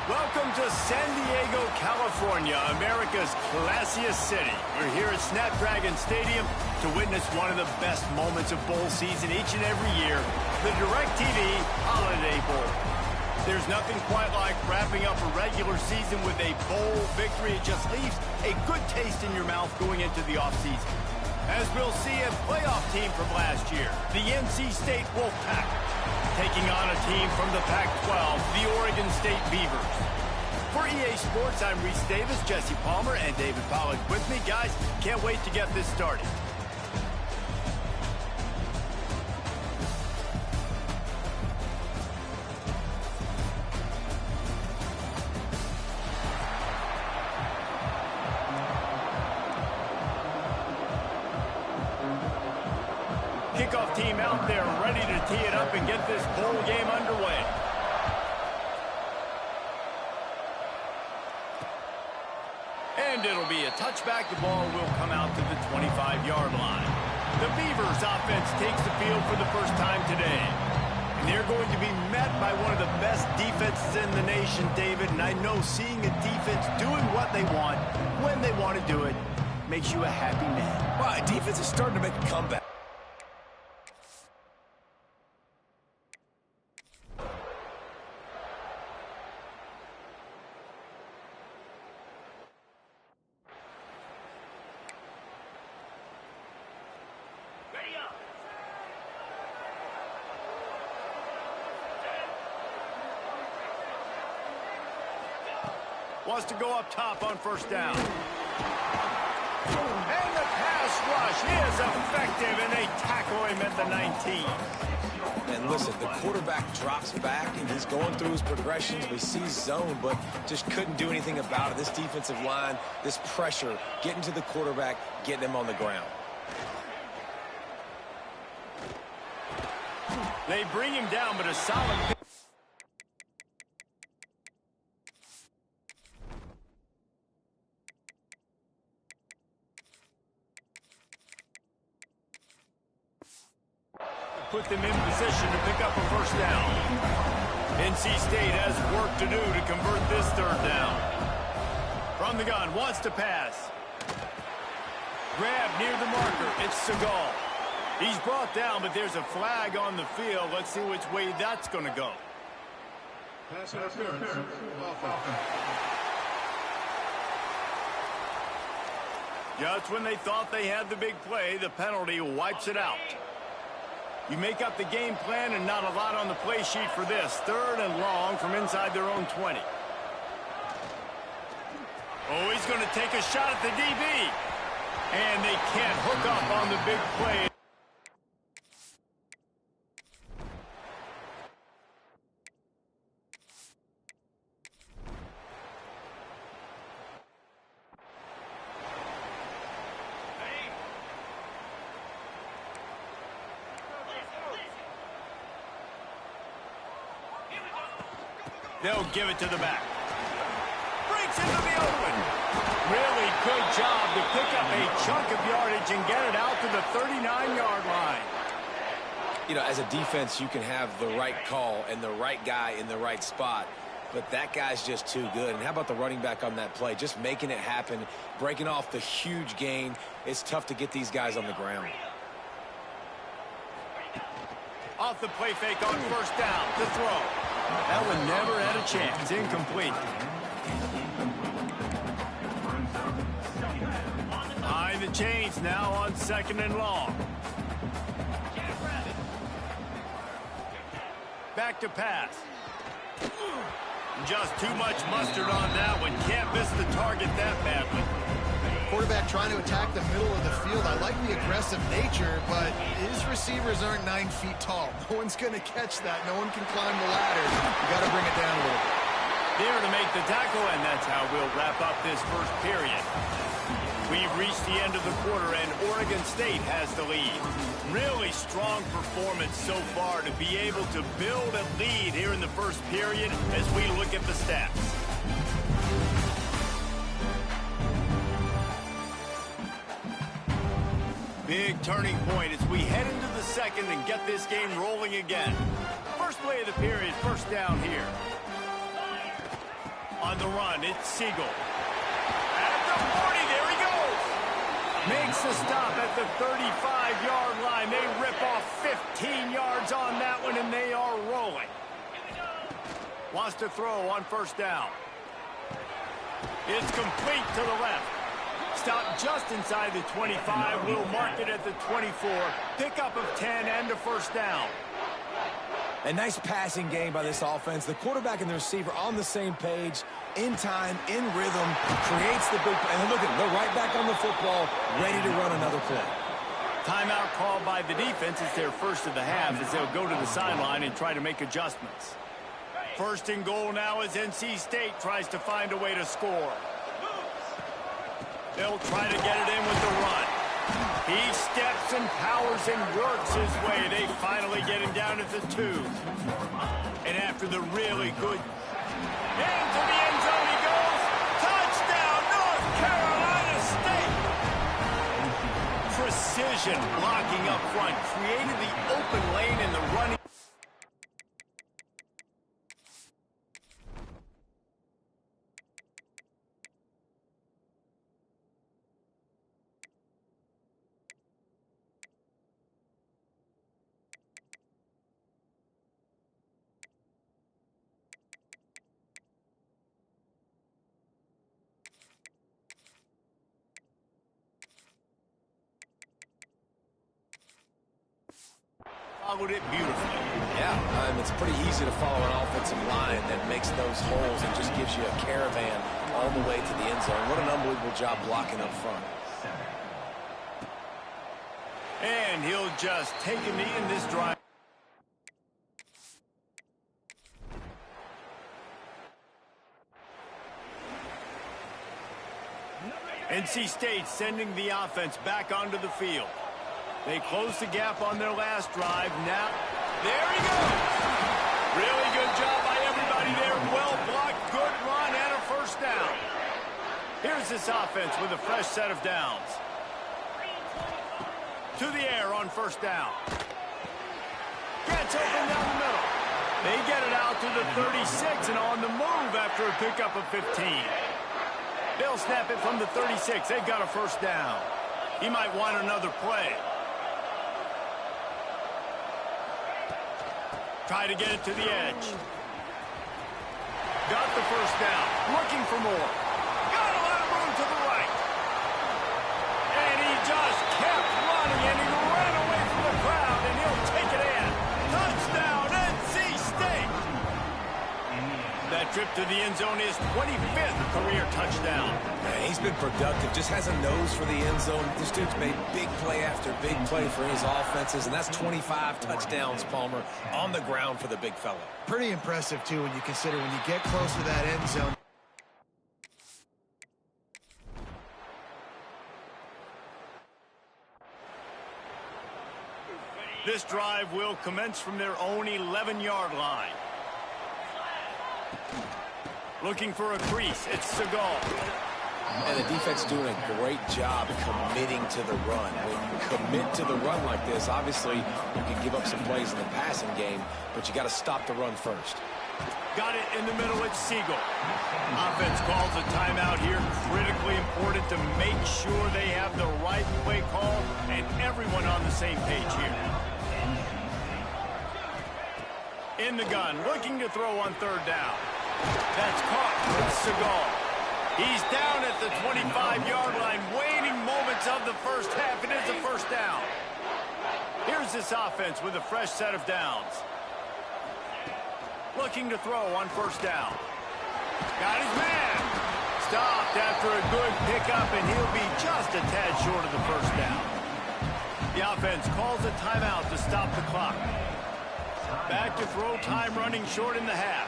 Welcome to San Diego, California, America's classiest city. We're here at Snapdragon Stadium to witness one of the best moments of bowl season each and every year, the DirecTV Holiday Bowl. There's nothing quite like wrapping up a regular season with a bowl victory. It just leaves a good taste in your mouth going into the offseason. As we'll see a playoff team from last year, the NC State Wolfpack, taking on a team from the Pac-12, the Oregon State Beavers. For EA Sports, I'm Reese Davis, Jesse Palmer, and David Pollack with me. Guys, can't wait to get this started. Kickoff team out there ready to tee it up and get this bowl game underway. And it'll be a touchback. The ball will come out to the 25-yard line. The Beavers offense takes the field for the first time today. And they're going to be met by one of the best defenses in the nation, David. And I know seeing a defense doing what they want, when they want to do it, makes you a happy man. Well, defense is starting to make a comeback. Wants to go up top on first down. And the pass rush is effective, and they tackle him at the 19. And listen, the quarterback drops back, and he's going through his progressions. We see zone, but just couldn't do anything about it. This defensive line, this pressure, getting to the quarterback, getting him on the ground. They bring him down, but a solid pick. Put them in position to pick up a first down. NC State has work to do to convert this third down. From the gun, wants to pass. Grab near the marker. It's Segal. He's brought down, but there's a flag on the field. Let's see which way that's going to go. Pass interference. Just when they thought they had the big play, the penalty wipes it out. You make up the game plan and not a lot on the play sheet for this. Third and long from inside their own 20. Oh, he's going to take a shot at the DB. And they can't hook up on the big play. They'll give it to the back. Breaks into the open. Really good job to pick up a chunk of yardage and get it out to the 39-yard line. You know, as a defense, you can have the right call and the right guy in the right spot, but that guy's just too good. And how about the running back on that play? Just making it happen, breaking off the huge gain. It's tough to get these guys on the ground. Off the play fake on first down to throw. That one never had a chance. Incomplete. High the chains now on second and long. Back to pass. Just too much mustard on that one. Can't miss the target that badly. Quarterback trying to attack the middle of the field. I like the aggressive nature, but his receivers aren't 9 feet tall. No one's going to catch that. No one can climb the ladder. You got to bring it down a little bit. There to make the tackle, and that's how we'll wrap up this first period. We've reached the end of the quarter, and Oregon State has the lead. Really strong performance so far to be able to build a lead here in the first period as we look at the stats. Big turning point as we head into the second and get this game rolling again. First play of the period, first down here. On the run, it's Siegel. At the 40, there he goes. Makes the stop at the 35-yard line. They rip off 15 yards on that one, and they are rolling. Wants to throw on first down. It's complete to the left. Stop just inside the 25. We'll mark it at the 24. Pickup of 10 and a first down. A nice passing game by this offense. The quarterback and the receiver on the same page, in time, in rhythm, creates the big play. And look at them, they're right back on the football, ready to run another play. Timeout called by the defense. It's their first of the half as they'll go to the sideline and try to make adjustments. First and goal now as NC State tries to find a way to score. They'll try to get it in with the run. He steps and powers and works his way. They finally get him down at the 2. And after the really good... into the end zone he goes. Touchdown, North Carolina State! Precision blocking up front. Created the open lane in the running... Followed it beautifully. Yeah, it's pretty easy to follow an offensive line that makes those holes and just gives you a caravan all the way to the end zone. What an unbelievable job blocking up front. And he'll just take a knee in this drive. NC State sending the offense back onto the field. They close the gap on their last drive. Now, there he goes. Really good job by everybody there. Well blocked, good run, and a first down. Here's this offense with a fresh set of downs. To the air on first down. Gets open down the middle. They get it out to the 36 and on the move after a pickup of 15. They'll snap it from the 36. They've got a first down. He might want another play. Try to get it to the edge. Got the first down. Looking for more. Got a lot of room to the right. And he just kept running, and he ran away from the crowd, and he'll take it in. Touchdown, NC State. That trip to the end zone is 25th career touchdown. Man, he's been productive, just has a nose for the end zone. This dude's made big play after big play for his offenses, and that's 25 touchdowns, Palmer, on the ground for the big fella. Pretty impressive, too, when you consider when you get close to that end zone. This drive will commence from their own 11-yard line. Looking for a crease. It's Segal. And the defense doing a great job committing to the run. When you commit to the run like this, obviously you can give up some plays in the passing game, but you got to stop the run first. Got it in the middle. It's Siegel. Offense calls a timeout here. Critically important to make sure they have the right play call and everyone on the same page here. In the gun, looking to throw on third down. That's caught with Segal. He's down at the 25-yard line, waning moments of the first half. It is a first down. Here's this offense with a fresh set of downs. Looking to throw on first down. Got his man. Stopped after a good pickup, and he'll be just a tad short of the first down. The offense calls a timeout to stop the clock. Back to throw time running short in the half.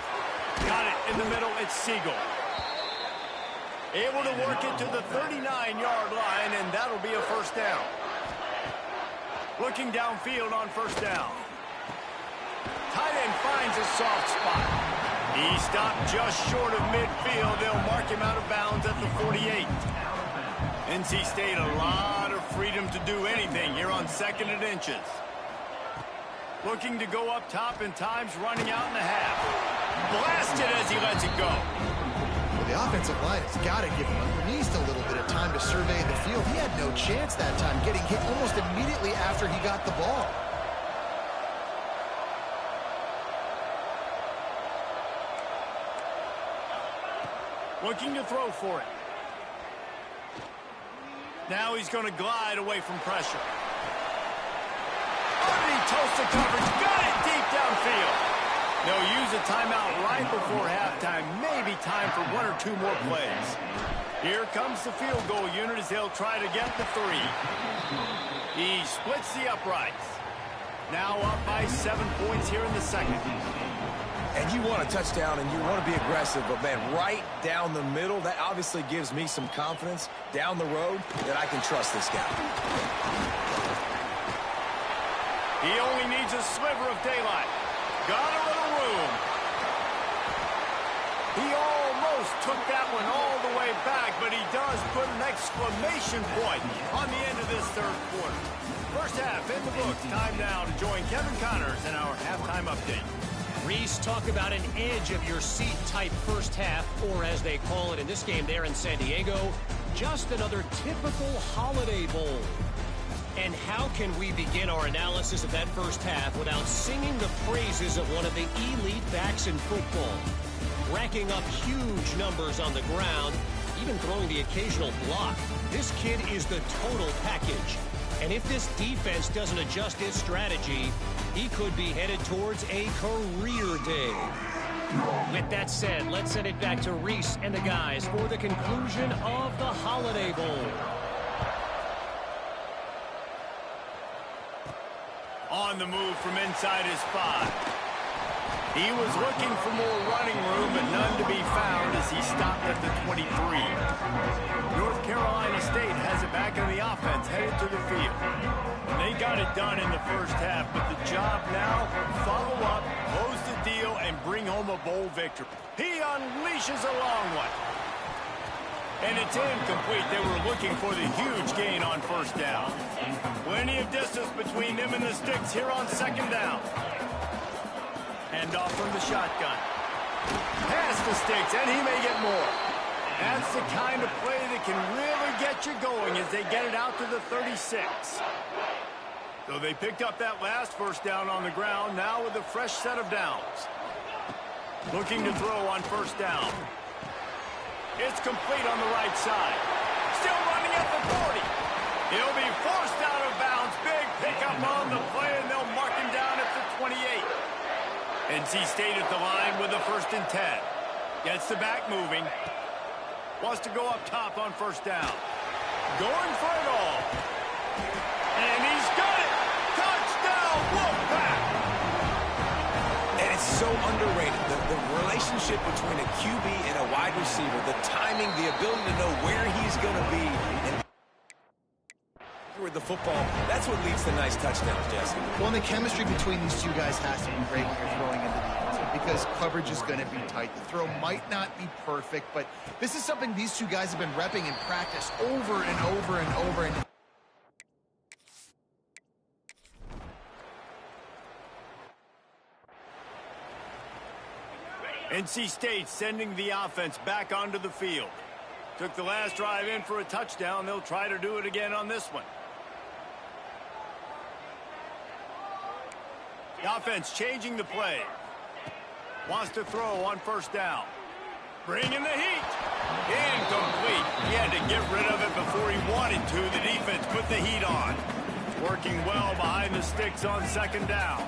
Got it in the middle. It's Siegel. Able to work it to the 39-yard line, and that'll be a first down. Looking downfield on first down. Tight end finds a soft spot. He stopped just short of midfield. They'll mark him out of bounds at the 48. NC State a lot of freedom to do anything here on 2nd and inches. Looking to go up top, and time's running out in the half. Blasted as he lets it go. The offensive line has got to give him at least a little bit of time to survey the field. He had no chance that time, getting hit almost immediately after he got the ball. Looking to throw for it. Now he's going to glide away from pressure. Underneath toast of coverage. Got it deep downfield. They'll use a timeout right before halftime. Maybe time for one or two more plays. Here comes the field goal unit as they'll try to get the 3. He splits the uprights. Now up by 7 points here in the second. And you want a touchdown and you want to be aggressive, but man, right down the middle, that obviously gives me some confidence down the road that I can trust this guy. He only needs a sliver of daylight. Got a little room. He almost took that one all the way back, but he does put an exclamation point on the end of this third quarter. First half in the books. Time now to join Kevin Connors in our halftime update. Reese, talk about an edge-of-your-seat type first half, or as they call it in this game there in San Diego, just another typical Holiday Bowl. And how can we begin our analysis of that first half without singing the praises of one of the elite backs in football? Racking up huge numbers on the ground, even throwing the occasional block. This kid is the total package. And if this defense doesn't adjust its strategy, he could be headed towards a career day. With that said, let's send it back to Reese and the guys for the conclusion of the Holiday Bowl. On the move from inside his 5. He was looking for more running room, but none to be found as he stopped at the 23. North Carolina State has it back in the offense, headed to the field. They got it done in the first half, but the job now, follow up, close the deal, and bring home a bowl victory. He unleashes a long one. And it's incomplete. They were looking for the huge gain on first down. Plenty of distance between them and the sticks here on second down. Hand off from the shotgun. Past the sticks, and he may get more. That's the kind of play that can really get you going as they get it out to the 36. So they picked up that last first down on the ground, now with a fresh set of downs. Looking to throw on first down. It's complete on the right side. Still running at the 40. He'll be forced out of bounds. Big pickup on the play, and they'll mark him down at the 28. NC State at the line with a 1st and 10. Gets the back moving. Wants to go up top on first down. Going for it all. And he's got it. Touchdown, Wolfpack. And it's so underrated. The relationship between a QB and a wide receiver, the timing, the ability to know where he's going to be. And with the football, that's what leads to nice touchdowns, Jesse. Well, and the chemistry between these two guys has to be great when you're throwing into the end zone because coverage is going to be tight. The throw might not be perfect, but this is something these two guys have been repping in practice over and over and over. And NC State sending the offense back onto the field. Took the last drive in for a touchdown. They'll try to do it again on this one. The offense changing the play. Wants to throw on first down. Bringing the heat. Incomplete. He had to get rid of it before he wanted to. The defense put the heat on. Working well behind the sticks on second down.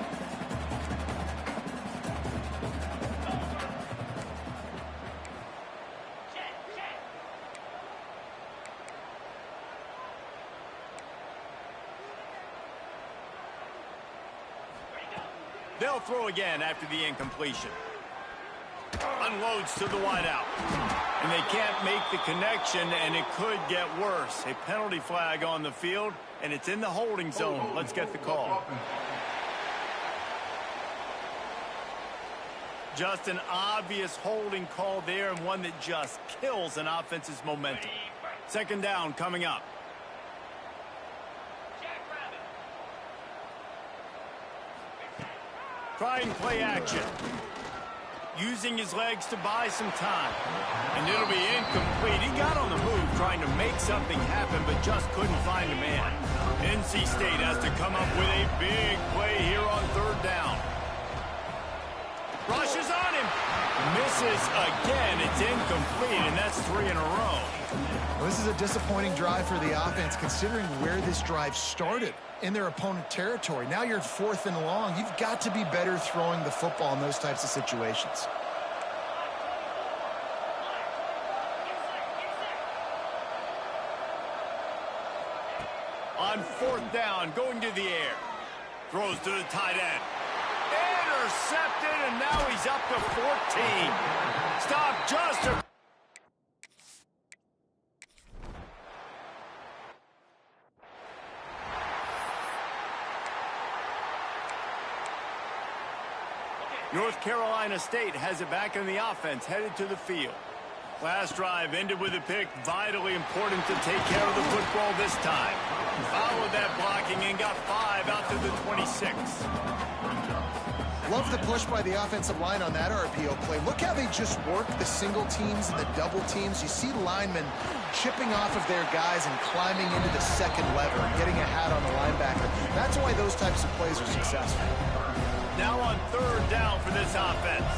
They'll throw again after the incompletion. Unloads to the wideout. And they can't make the connection, and it could get worse. A penalty flag on the field, and it's in the holding zone. Let's get the call. Just an obvious holding call there, and one that just kills an offense's momentum. Second down coming up. Trying play action. using his legs to buy some time. And it'll be incomplete. He got on the move trying to make something happen, but just couldn't find a man. NC State has to come up with a big play here on third down. Rushes on him. Misses again. It's incomplete, and that's 3 in a row. Well, this is a disappointing drive for the offense, considering where this drive started in their opponent territory. Now you're 4th and long. You've got to be better throwing the football in those types of situations. On 4th down, going to the air. Throws to the tight end. Intercepted, and now he's up to 14. Stop just a... North Carolina State has it back in the offense, headed to the field. Last drive ended with a pick, vitally important to take care of the football this time. Followed that blocking and got 5 out to the 26. Love the push by the offensive line on that RPO play. Look how they just work the single teams and the double teams. You see linemen chipping off of their guys and climbing into the second lever and getting a hat on the linebacker. That's why those types of plays are successful. Now on third down for this offense.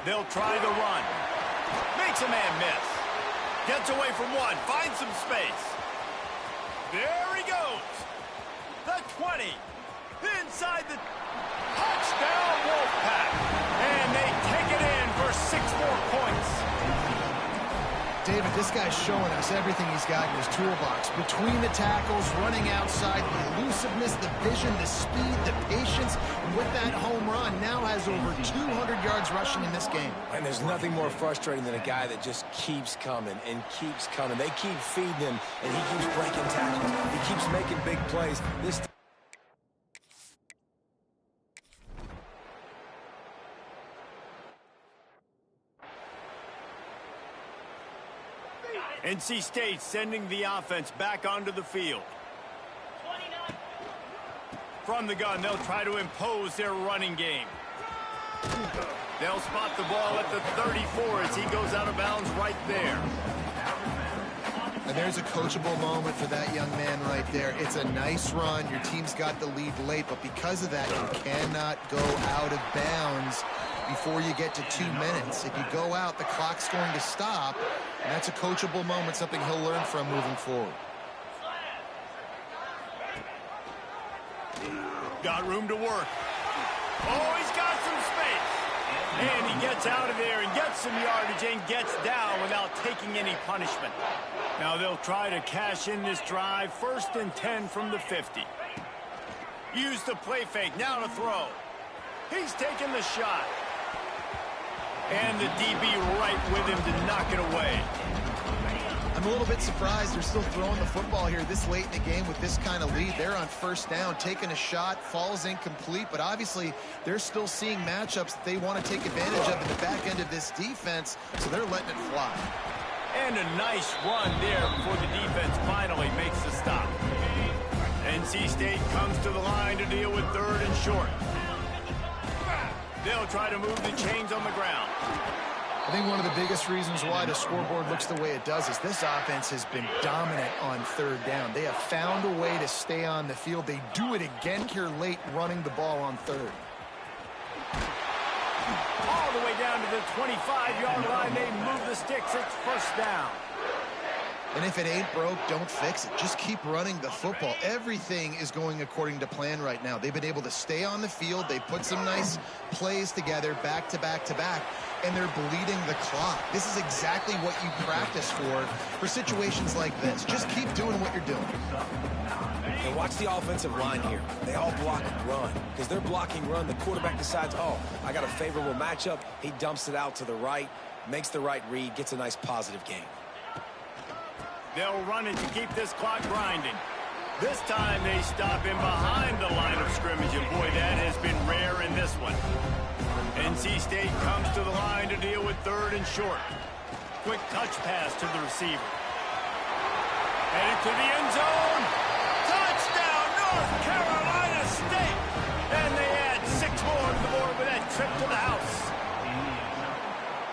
They'll try the run. Makes a man miss. Gets away from one. Finds some space. There he goes. The 20. Inside the touchdown Wolfpack. And they take it in for 6 more points. David, this guy's showing us everything he's got in his toolbox. Between the tackles, running outside, the elusiveness, the vision, the speed, the patience. And with that home run, now has over 200 yards rushing in this game. And there's nothing more frustrating than a guy that just keeps coming and keeps coming. They keep feeding him, and he keeps breaking tackles. He keeps making big plays. This NC State sending the offense back onto the field. From the gun, they'll try to impose their running game. They'll spot the ball at the 34 as he goes out of bounds right there. And there's a coachable moment for that young man right there. It's a nice run. Your team's got the lead late, but because of that, you cannot go out of bounds before you get to 2 minutes. If you go out, the clock's going to stop, and that's a coachable moment, something he'll learn from moving forward. Got room to work. Oh, he's got some space. And he gets out of there and gets some yardage and gets down without taking any punishment. Now they'll try to cash in this drive. 1st and 10 from the 50. Use the play fake. Now to throw. He's taking the shot. And the DB right with him to knock it away. I'm a little bit surprised they're still throwing the football here this late in the game with this kind of lead. They're on 1st down, taking a shot, falls incomplete, but obviously they're still seeing matchups that they want to take advantage of in the back end of this defense, so they're letting it fly. And a nice run there before the defense finally makes the stop. NC State comes to the line to deal with 3rd and short. They'll try to move the chains on the ground. I think one of the biggest reasons why the scoreboard looks the way it does is this offense has been dominant on 3rd down. They have found a way to stay on the field. They do it again here late, running the ball on 3rd. All the way down to the 25-yard line. They move the sticks. It's 1st down. And if it ain't broke, don't fix it. Just keep running the football. Everything is going according to plan right now. They've been able to stay on the field. They put some nice plays together back to back to back, and they're bleeding the clock. This is exactly what you practice for situations like this. Just keep doing what you're doing. And watch the offensive line here. They all block run. Because they're blocking run, the quarterback decides, oh, I got a favorable matchup. He dumps it out to the right, makes the right read, gets a nice positive gain. They'll run it to keep this clock grinding. This time they stop him behind the line of scrimmage, and boy, that has been rare in this one. NC State comes to the line to deal with 3rd and short. Quick touch pass to the receiver. Headed to the end zone. Touchdown, North Carolina State. And they add 6 more to the board with that trip to the house.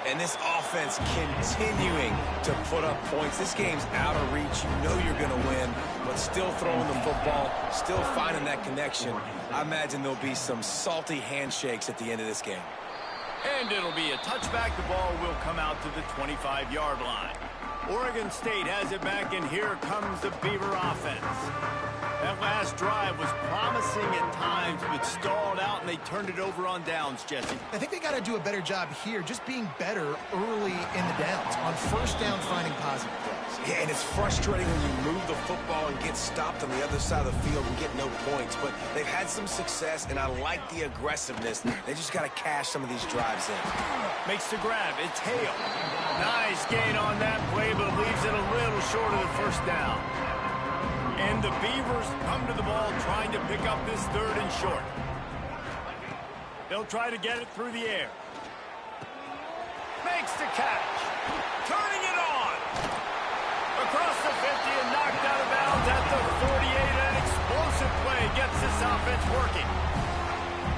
And this offense continuing to put up points. This game's out of reach. You know you're going to win, but still throwing the football, still finding that connection. I imagine there'll be some salty handshakes at the end of this game. And it'll be a touchback. The ball will come out to the 25-yard line. Oregon State has it back, and here comes the Beaver offense. That last drive was promising at times, but stalled out, and they turned it over on downs, Jesse. I think they got to do a better job here, just being better early in the downs. On first down, finding positive plays. Yeah, and it's frustrating when you move the football and get stopped on the other side of the field and get no points. But they've had some success, and I like the aggressiveness. They just got to cash some of these drives in. Makes the grab. It's Hale. Nice gain on that play, but leaves it a little short of the first down. And the Beavers come to the ball trying to pick up this 3rd and short. They'll try to get it through the air. Makes the catch. Turning it on. Across the 50 and knocked out of bounds at the 48. An explosive play gets this offense working.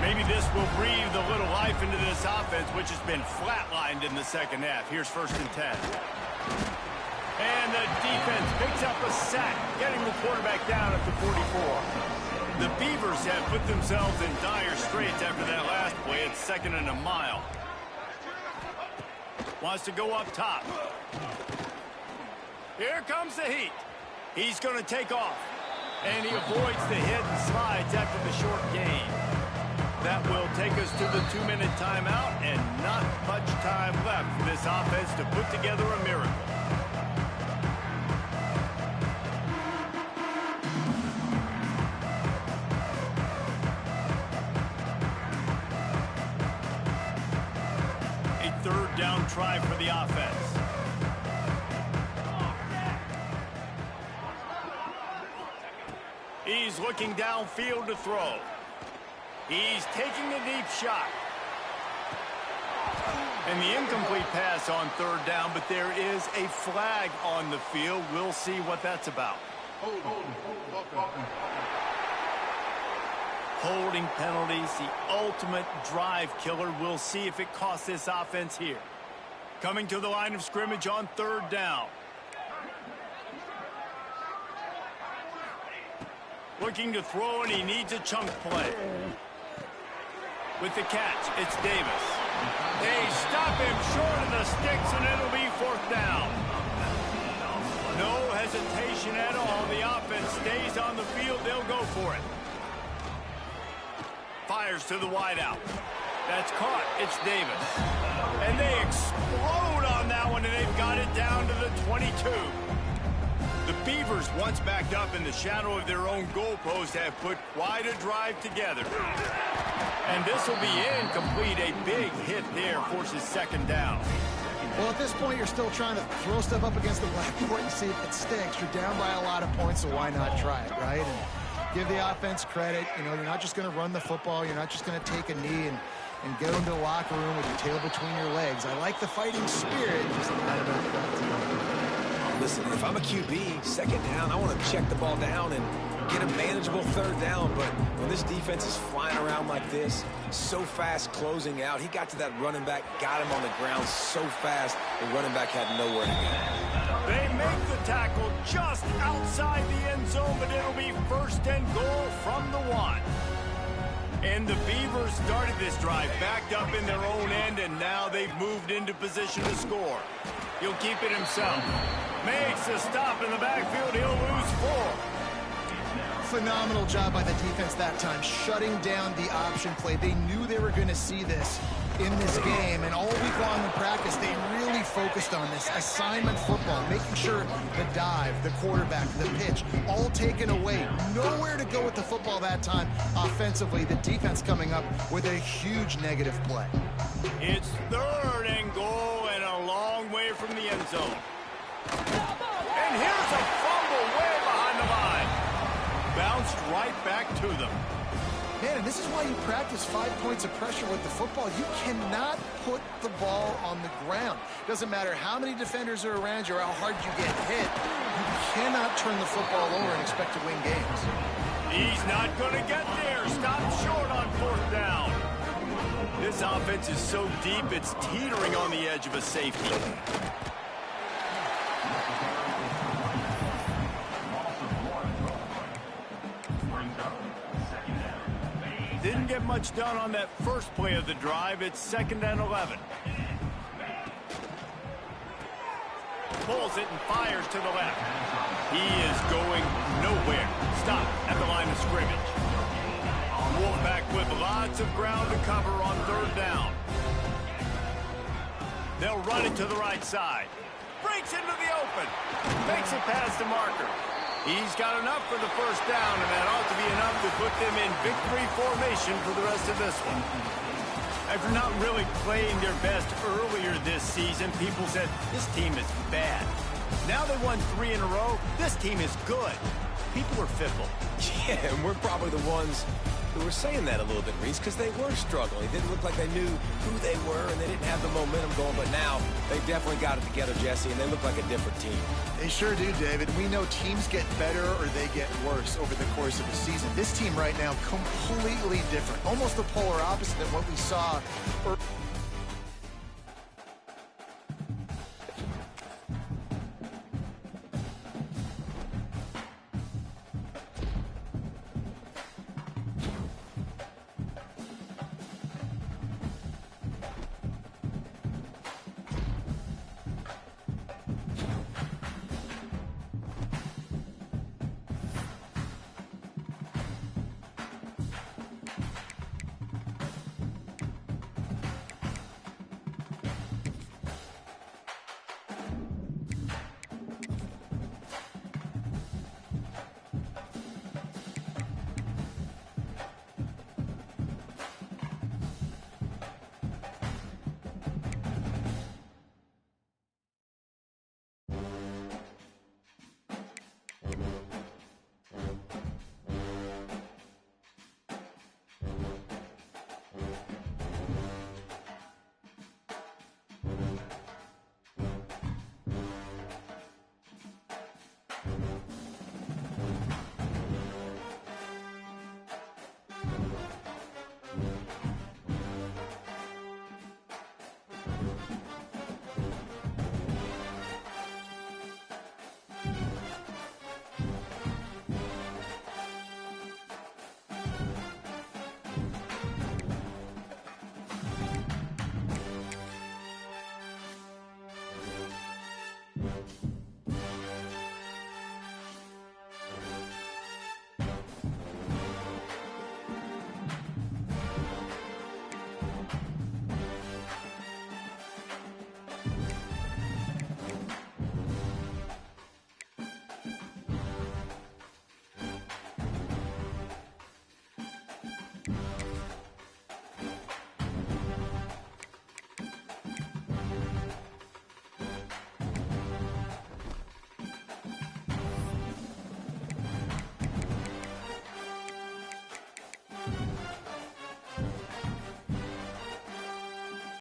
Maybe this will breathe a little life into this offense, which has been flatlined in the second half. Here's 1st and 10. And the defense picks up a sack, getting the quarterback down at the 44. The Beavers have put themselves in dire straits after that last play. It's 2nd and a mile. Wants to go up top. Here comes the heat. He's going to take off. And he avoids the hit and slides after the short gain. That will take us to the 2-minute timeout, and not much time left for this offense to put together a miracle. A 3rd down try for the offense. He's looking downfield to throw. He's taking a deep shot. And the incomplete pass on 3rd down, but there is a flag on the field. We'll see what that's about. Holding penalties, the ultimate drive killer. We'll see if it costs this offense here. Coming to the line of scrimmage on 3rd down. Looking to throw, and he needs a chunk play. With the catch, it's Davis. They stop him short of the sticks, and it'll be 4th down. No hesitation at all. The offense stays on the field. They'll go for it. Fires to the wideout. That's caught. It's Davis. And they explode on that one, and they've got it down to the 22. The Beavers, once backed up in the shadow of their own goalpost, have put quite a drive together. And this will be incomplete. A big hit there forces 2nd down. Well, at this point, you're still trying to throw stuff up against the blackboard and see if it sticks. You're down by a lot of points, so why not try it, right? And give the offense credit. You know, you're not just going to run the football. You're not just going to take a knee and go into the locker room with your tail between your legs. I like the fighting spirit. Just not enough practice. Listen, if I'm a QB, 2nd down, I want to check the ball down and get a manageable 3rd down. But when this defense is flying around like this, so fast closing out, he got to that running back, got him on the ground so fast, the running back had nowhere to go. They make the tackle just outside the end zone, but it'll be 1st and goal from the 1. And the Beavers started this drive backed up in their own end, and now they've moved into position to score. He'll keep it himself. Makes a stop in the backfield. He'll lose 4. Phenomenal job by the defense that time, shutting down the option play. They knew they were going to see this in this game, and all week long in practice, they really focused on this assignment football, making sure the dive, the quarterback, the pitch, all taken away. Nowhere to go with the football that time offensively. The defense coming up with a huge negative play. It's 3rd and goal and a long way from the end zone. And here's a fumble way behind the line. Bounced right back to them. Man, and this is why you practice 5 points of pressure with the football. You cannot put the ball on the ground. Doesn't matter how many defenders are around you or how hard you get hit. You cannot turn the football over and expect to win games. He's not going to get there. Stop short on 4th down. This offense is so deep, it's teetering on the edge of a safety. Didn't get much done on that first play of the drive. It's 2nd and 11. Pulls it and fires to the left. He is going nowhere. Stop at the line of scrimmage. Wolfpack with lots of ground to cover on 3rd down. They'll run it to the right side. Breaks into the open. Makes it past the marker. He's got enough for the 1st down, and that ought to be enough to put them in victory formation for the rest of this one. After not really playing their best earlier this season, people said, this team is bad. Now they won 3 in a row. This team is good. People are fickle. Yeah, and we're probably the ones who were saying that a little bit, Reese, because they were struggling. It didn't look like they knew who they were, and they didn't have the momentum going. But now they definitely got it together, Jesse, and they look like a different team. They sure do, David. We know teams get better or they get worse over the course of a season. This team right now, completely different. Almost the polar opposite of what we saw earlier.